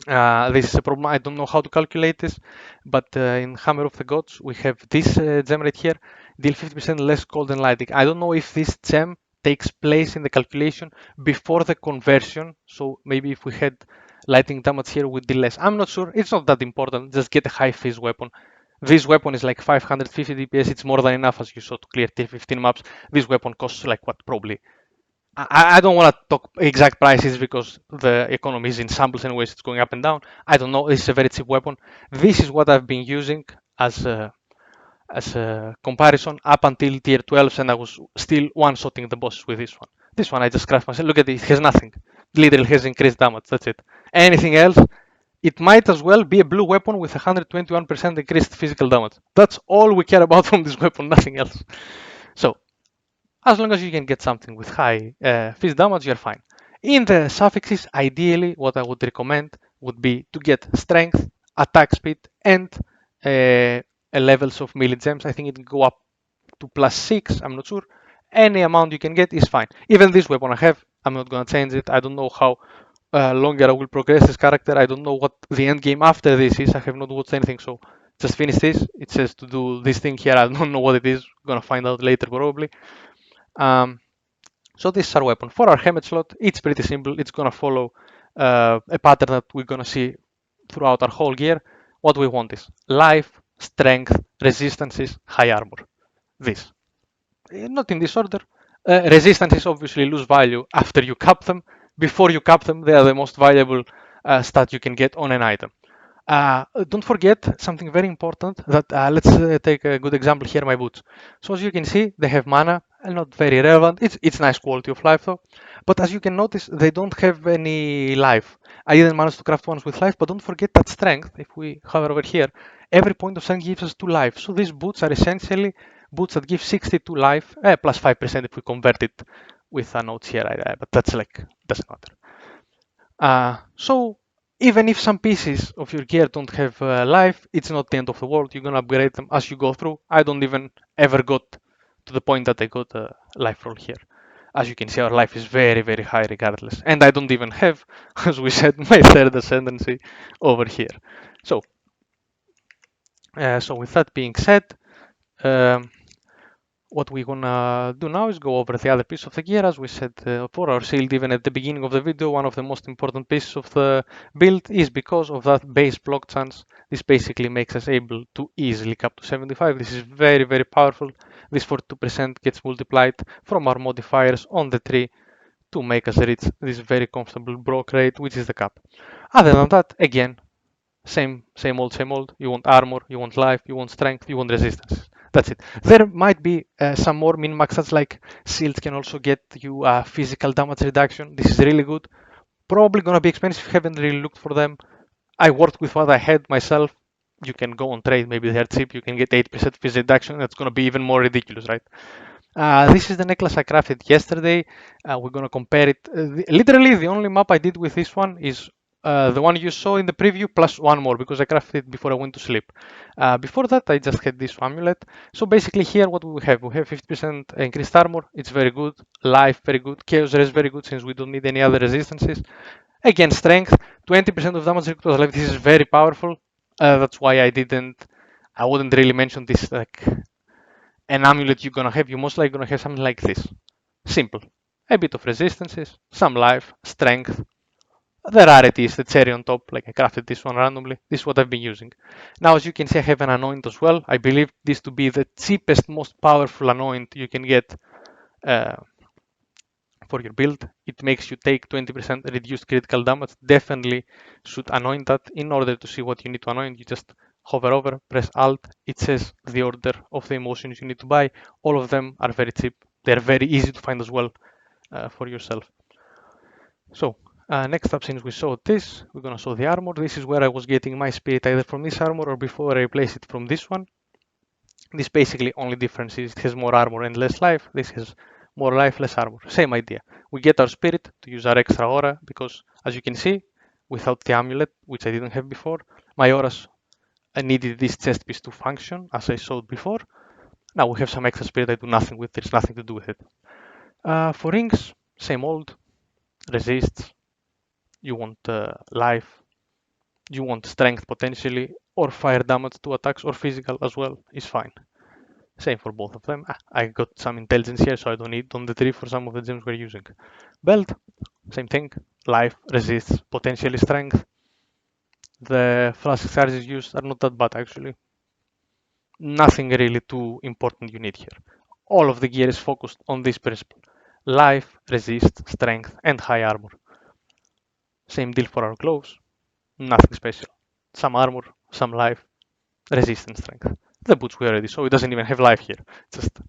this is a problem. I don't know how to calculate this, but in Hammer of the Gods, we have this gem right here, deal 50% less cold and lightning. I don't know if this gem takes place in the calculation before the conversion. So maybe if we had lightning damage here, we'd deal less. I'm not sure. It's not that important. Just get a high phase weapon. This weapon is like 550 DPS. It's more than enough, as you saw, to clear tier 15 maps. This weapon costs like what, probably I don't want to talk exact prices because the economy is in samples anyways, it's going up and down. I don't know. This is a very cheap weapon. This is what I've been using as a comparison up until tier 12, and I was still one-shotting the bosses with this one. This one I just crashed myself. Look at it. It has nothing. Literally has increased damage. That's it. Anything else, it might as well be a blue weapon with 121% increased physical damage. That's all we care about from this weapon, nothing else. So as long as you can get something with high fist damage, you're fine. In the suffixes, ideally, what I would recommend would be to get strength, attack speed, and levels of melee gems. I think it can go up to +6, I'm not sure. Any amount you can get is fine. Even this weapon I have, I'm not gonna change it. I don't know how longer I will progress this character. I don't know what the end game after this is. I have not watched anything, so just finish this. It says to do this thing here. I don't know what it is. Gonna find out later probably. Um, so this is our weapon. For our helmet slot, it's pretty simple. It's gonna follow a pattern that we're gonna see throughout our whole gear. What we want is life, strength, resistances, high armor. This. Not in this order. Resistances obviously lose value after you cap them. Before you cap them, they are the most valuable stat you can get on an item. Don't forget something very important that let's take a good example here, my boots. So as you can see, they have mana, not very relevant. It's nice quality of life though. But as you can notice, they don't have any life. I didn't manage to craft ones with life, but don't forget that strength, if we hover over here, every point of strength gives us 2 life. So these boots are essentially boots that give 62 life, plus 5% if we convert it with a note here, but that's like, doesn't matter. So even if some pieces of your gear don't have life, it's not the end of the world. You're gonna upgrade them as you go through. I don't even ever got to the point that I got a life roll here. As you can see, our life is very, very high regardless. And I don't even have, as we said, my third ascendancy over here. So, so with that being said, um, what we're gonna do now is go over the other piece of the gear. As we said for our shield, even at the beginning of the video, one of the most important pieces of the build is because of that base block chance. This basically makes us able to easily cap to 75. This is very, very powerful. This 42% gets multiplied from our modifiers on the tree to make us reach this very comfortable block rate, which is the cap. Other than that, again, same old, same old. You want armor, you want life, you want strength, you want resistance. That's it. There might be some more min-max stats like shields can also get you physical damage reduction. This is really good. Probably gonna be expensive. Haven't really looked for them. I worked with what I had myself. You can go on trade. Maybe they're cheap. You can get 8% physical reduction. That's gonna be even more ridiculous, right? This is the necklace I crafted yesterday. We're gonna compare it. Literally, the only map I did with this one is the one you saw in the preview plus one more because I crafted it before I went to sleep. Before that, I just had this amulet. So basically, here what we have 50% increased armor. It's very good. Life very good. Chaos res very good since we don't need any other resistances. Again, strength 20% of damage equals life. This is very powerful. That's why I wouldn't really mention this like an amulet you're gonna have, you're most likely gonna have something like this. Simple. A bit of resistances, some life, strength. The rarity is the cherry on top, like I crafted this one randomly. This is what I've been using. Now, as you can see, I have an anoint as well. I believe this to be the cheapest, most powerful anoint you can get uh, for your build. It makes you take 20% reduced critical damage. Definitely should anoint that. In order to see what you need to anoint, you just hover over, press Alt. It says the order of the emotions you need to buy. All of them are very cheap. They're very easy to find as well for yourself. So next up, since we saw this, we're gonna show the armor. This is where I was getting my spirit either from this armor or before I replace it from this one. This basically only difference is it has more armor and less life. This has more life, less armor. Same idea. We get our spirit to use our extra aura because, as you can see, without the amulet, which I didn't have before, my auras I needed this chest piece to function, as I showed before. Now we have some extra spirit I do nothing with. There's nothing to do with it. For rings, same old. Resists. You want life. You want strength potentially, or fire damage to attacks, or physical as well is fine. Same for both of them. I got some intelligence here, so I don't need on the tree for some of the gems we're using. Belt, same thing. Life, resists, potentially strength. The flask charges used are not that bad actually. Nothing really too important you need here. All of the gear is focused on this principle. Life, resist, strength, and high armor. Same deal for our gloves. Nothing special. Some armor, some life, resist, and strength. The boots we already saw. It doesn't even have life here. Just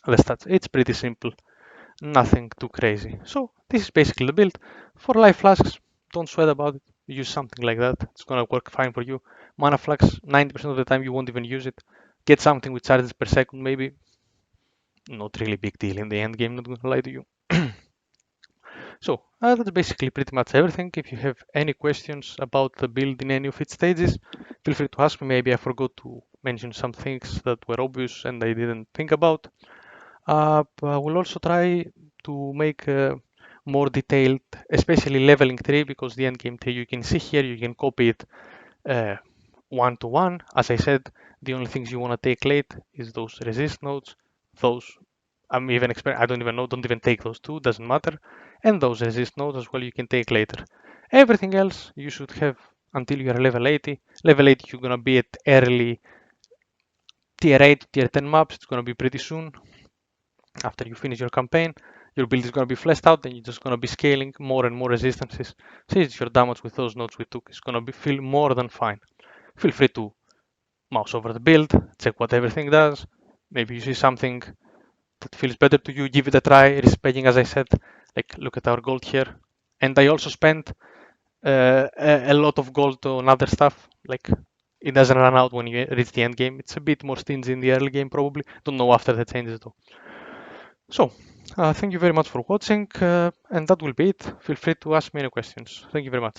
the stats. It's pretty simple. Nothing too crazy. So this is basically the build. For life flasks, don't sweat about it. Use something like that. It's gonna work fine for you. Mana flask, 90% of the time you won't even use it. Get something with charges per second maybe. Not really big deal in the end game, not gonna lie to you. So that's basically pretty much everything. If you have any questions about the build in any of its stages, feel free to ask me. Maybe I forgot to mention some things that were obvious and I didn't think about. We'll also try to make a more detailed, especially leveling tree, because the endgame tree you can see here, you can copy it uh, one to one. As I said, the only things you want to take late is those resist nodes. Those I don't even know, don't even take those two, doesn't matter. And those resist nodes as well you can take later. Everything else you should have until you are level 80. Level 80 you're gonna be at early tier 8, tier 10 maps. It's gonna be pretty soon after you finish your campaign. Your build is going to be fleshed out and you're just going to be scaling more and more resistances. Since your damage with those nodes we took is going to be feel more than fine. Feel free to mouse over the build, check what everything does. Maybe you see something that feels better to you, give it a try, respecting as I said, like look at our gold here. And I also spent a lot of gold on other stuff, like it doesn't run out when you reach the end game. It's a bit more stingy in the early game probably. Don't know after the changes though. So, thank you very much for watching, and that will be it. Feel free to ask me any questions. Thank you very much.